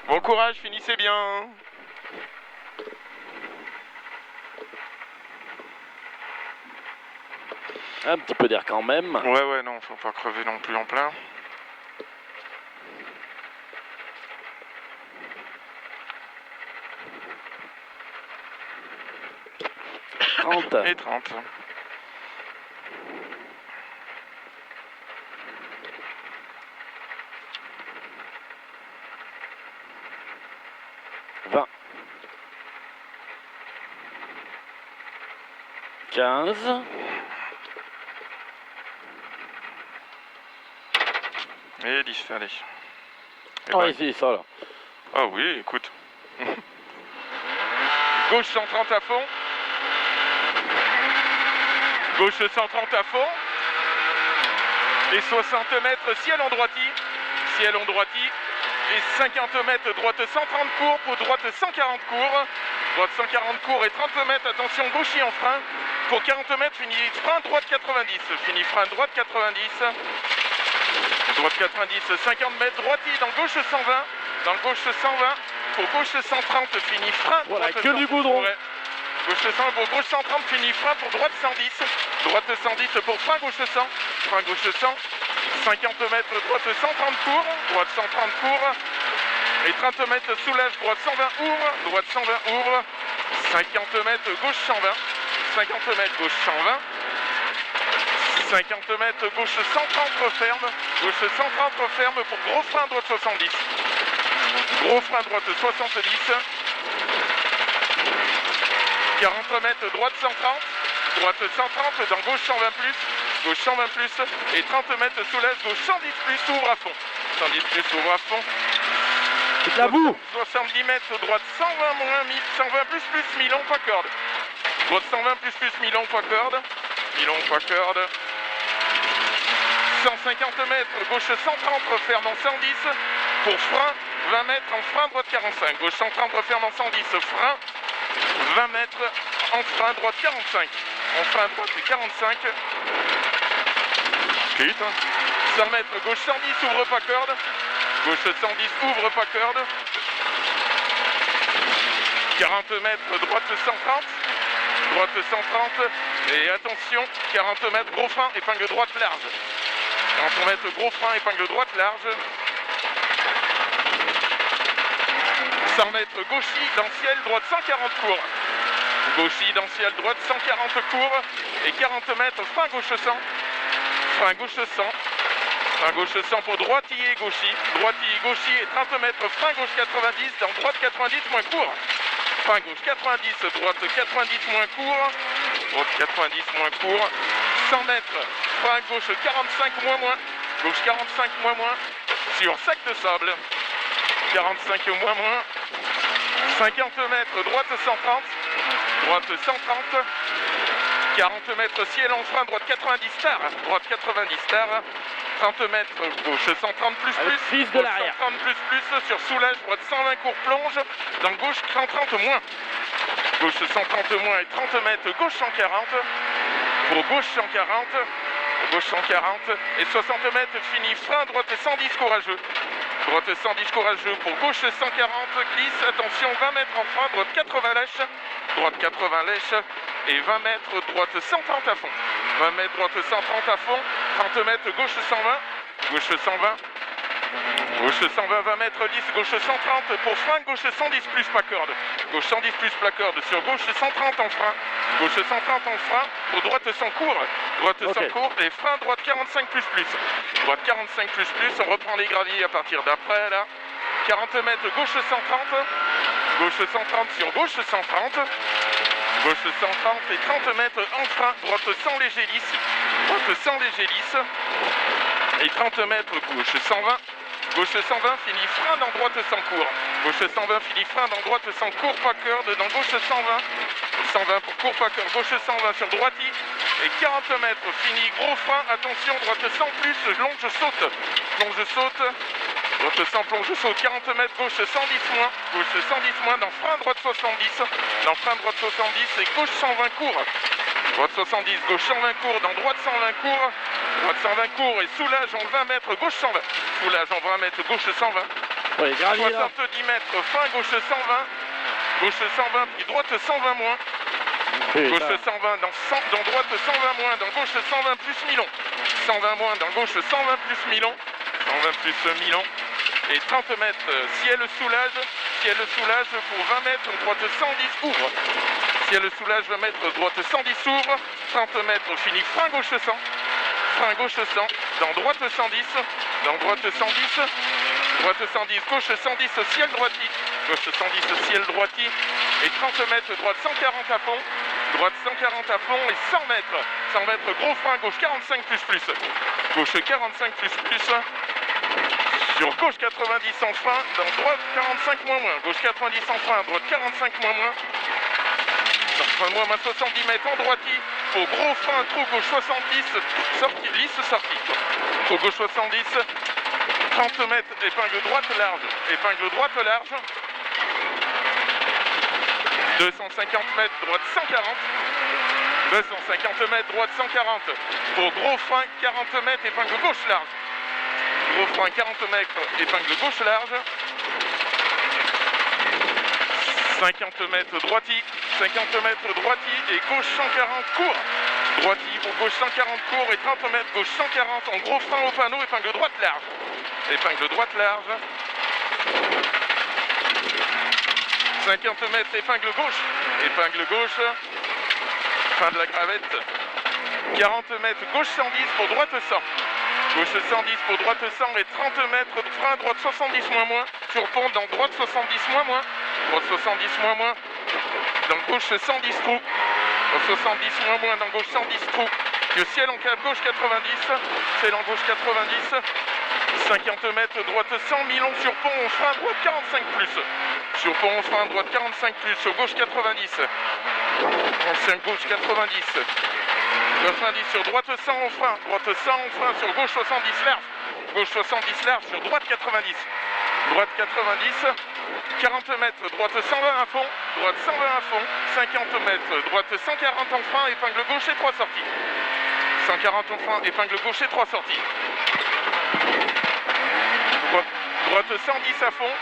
Bon courage, finissez bien. Un petit peu d'air quand même. Ouais, non, faut pas crever non plus en plein. Et 30. « 15. Et 10, allez. Oh, ici, ça là. Ah oui, écoute. Gauche 130 à fond. Gauche 130 à fond. Et 60 mètres ciel en droitie. Ciel en droitie. Et 50 mètres droite 130 cours pour droite 140 cours. Droite 140 cours et 30 mètres, attention gauchis en frein. Pour 40 mètres, fini frein droite 90. Fini frein droite 90. Droite 90, 50 mètres, droitie dans gauche 120. Dans gauche 120. Pour gauche 130, fini frein. Voilà, droite que 100. du goudron. Ouais. Gauche 100 pour gauche 130, fini frein pour droite 110. Droite 110 pour frein gauche 100. Frein gauche 100. 50 mètres, droite 130 cours. Droite 130 cours. Et 30 mètres soulage, droite 120 ouvre. Droite 120 ouvre. 50 mètres gauche 120. 50 mètres gauche 120. 50 mètres gauche 130 referme. Gauche 130 referme pour gros frein droite 70. Gros frein droite 70. 40 mètres droite 130. Droite 130 dans gauche 120 plus. Gauche 120 plus. Et 30 mètres soulage, gauche 110 plus, ouvre à fond. 110 plus, ouvre à fond. C'est de la boue. 70 mètres droite 120 moins 1000. 120 plus 1000 on pas corde. Droite 120 plus 1000 on pas corde. 1000 on pas corde. 150 mètres, gauche 130, referme en 110. Pour frein, 20 mètres en frein, droite 45. Gauche 130, referme en 110, frein. 20 mètres en frein, droite 45. En frein, droite 45. Quitte. 100 mètres, gauche 110, ouvre pas corde. Gauche 110, ouvre pas corde. 40 mètres, droite 130. Droite 130. Et attention, 40 mètres, gros frein, épingle droite large. 40 mètres, gros frein, épingle droite large. 100 mètres, gauchis dans ciel, droite 140 cours. Gauchis dans ciel, droite 140 cours. Et 40 mètres, frein gauche 100. Frein gauche 100. Frein gauche 100 pour droitier, gauchis. Droitier, gauchis et 30 mètres, frein gauche 90. Dans droite 90, moins court. Frein gauche 90, droite 90 moins court. Droite 90 moins court. 100 mètres, frein gauche 45 moins. Gauche 45 moins. Sur sac de sable. 45 moins. 50 mètres, droite 130. Droite 130. 40 mètres, ciel en frein, droite 90 star. Droite 90 star. 30 mètres, gauche 130 plus. Fils de l'arrière. 130 plus, sur soulage, droite 120 cours plonge. Dans gauche 130 moins. Gauche 130 moins et 30 mètres, gauche 140. Pour gauche 140. Gauche 140 et 60 mètres, fini frein, droite 110 courageux. Droite 110 courageux pour gauche 140, glisse, attention 20 mètres en frein, droite 80 lèche. Droite 80 lèche et 20 mètres, droite 130 à fond. 20 mètres, droite 130 à fond. 30 mètres, gauche 120. Gauche 120. Gauche 120, 20 mètres, 10, gauche 130 pour frein, gauche 110 plus placorde. Gauche 110 plus placorde sur gauche 130 en frein. Gauche 130 en frein pour droite 100 cours. Droite 100 cours et frein droite 45 plus. Droite 45 plus, on reprend les graviers à partir d'après là. 40 mètres, gauche 130. Gauche 130 sur gauche 130. Gauche 130 et 30 mètres en frein, droite 100 léger lisse. Droite 100 léger lisse. Et 30 mètres, gauche 120. Gauche 120, fini frein dans droite 100 cours. Gauche 120, fini frein dans droite 100 cours, pas corde, dans gauche 120. 120 pour cours, pas corde, gauche 120 sur droitie. Et 40 mètres, fini gros frein, attention, droite 100 plus, longe saute. Longe saute. Droite 100, plonge saute, 40 mètres, gauche 110 moins. Gauche 110 moins, dans frein droite 70. Dans frein droite 70 et gauche 120 cours. Droite 70, gauche 120 cours, dans droite 120 cours. Droite 120 cours et soulage en 20 mètres, gauche 120. Soulage en 20 mètres, gauche 120. Ouais, gravier là. 70 mètres, fin gauche 120. Gauche 120, puis droite 120 moins. Gauche 120, dans droite 120 moins, dans gauche 120 plus Milon. 120 moins, dans gauche 120 plus Milon. 120 plus Milon. Et 30 mètres, ciel soulage pour 20 mètres, droite 110 ouvre. Ciel soulage 20 mètres, droite 110 ouvre. 30 mètres, fini, frein gauche 100. Frein gauche 100, dans droite 110, dans droite 110, droite 110, gauche 110, ciel droiti, gauche 110, ciel droiti, et 30 mètres, droite 140 à fond, droite 140 à fond, et 100 mètres, gros frein, gauche 45 plus, gauche 45 plus, sur gauche 90 sans frein, dans droite 45 moins, gauche 90 sans frein, droite 45 moins, moins 70 mètres en droiti, au gros frein, trou gauche 70, sortie, lisse sortie. Trou gauche 70, 30 mètres, épingle droite large. 250 mètres, droite 140. 250 mètres, droite 140. Pour gros frein, 40 mètres, épingle gauche large. Gros frein, 40 mètres, épingle gauche large. 50 mètres droiti, 50 mètres droiti et gauche 140 court. Droiti pour gauche 140 court et 30 mètres gauche 140 en gros frein au panneau, épingle droite large. Épingle droite large. 50 mètres épingle gauche. Fin de la gravette. 40 mètres gauche 110 pour droite 100. Gauche 110 pour droite 100 et 30 mètres de frein, droite 70 moins. Sur pont dans droite 70 moins. Droite 70 moins. Dans gauche 110 trous. Droite 70 moins, dans gauche 110 trous. Le ciel en cave gauche 90. Ciel en gauche 90. 50 mètres, droite 100 Milon sur pont, on frein, droite 45 plus. Sur pont, on frein, droite 45 plus. Sur gauche 90. Ancien gauche 90. 90 sur droite 100 on frein, sur gauche 70 large, gauche 70 large, sur droite 90, droite 90, 40 mètres, droite 120 à fond, 50 mètres, droite 140 en frein, épingle gauche et 3 sorties, 140 en frein, épingle gauche et 3 sorties, droite 110 à fond,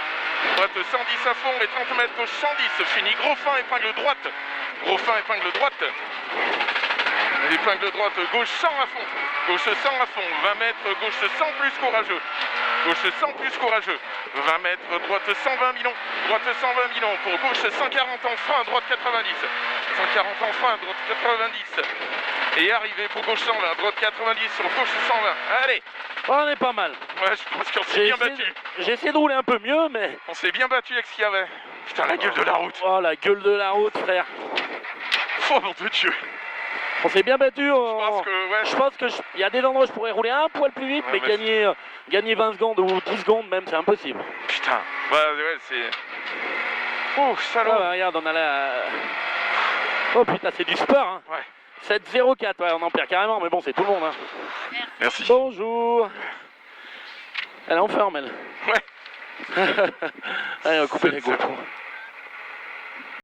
et 30 mètres gauche 110, fini, gros frein, épingle droite, épingle droite, gauche 100 à fond, 20 mètres, gauche 100 plus courageux, 20 mètres, droite 120 Milon, pour gauche 140 en frein, droite 90, 140 en frein, droite 90, et arrivé pour gauche 120, droite 90 sur gauche 120, allez. On est pas mal. Ouais, je pense qu'on s'est bien battu. J'ai essayé de rouler un peu mieux, mais... On s'est bien battu avec ce qu'il y avait. Putain, la gueule de la route. Oh, la gueule de la route, frère. Oh, mon Dieu. On s'est bien battu. Je pense que il y a des endroits où je pourrais rouler un poil plus vite, mais gagner 20 secondes ou 10 secondes même, c'est impossible. Putain, ouais, c'est... Oh, salaud. Ah, bah, regarde, on a la... Oh putain, c'est du sport, hein. Ouais. 7-0-4, ouais, on en perd carrément, mais bon, c'est tout le monde, hein. Merci. Bonjour. Elle est en forme, elle. Ouais. Allez, on va couper les GoPros.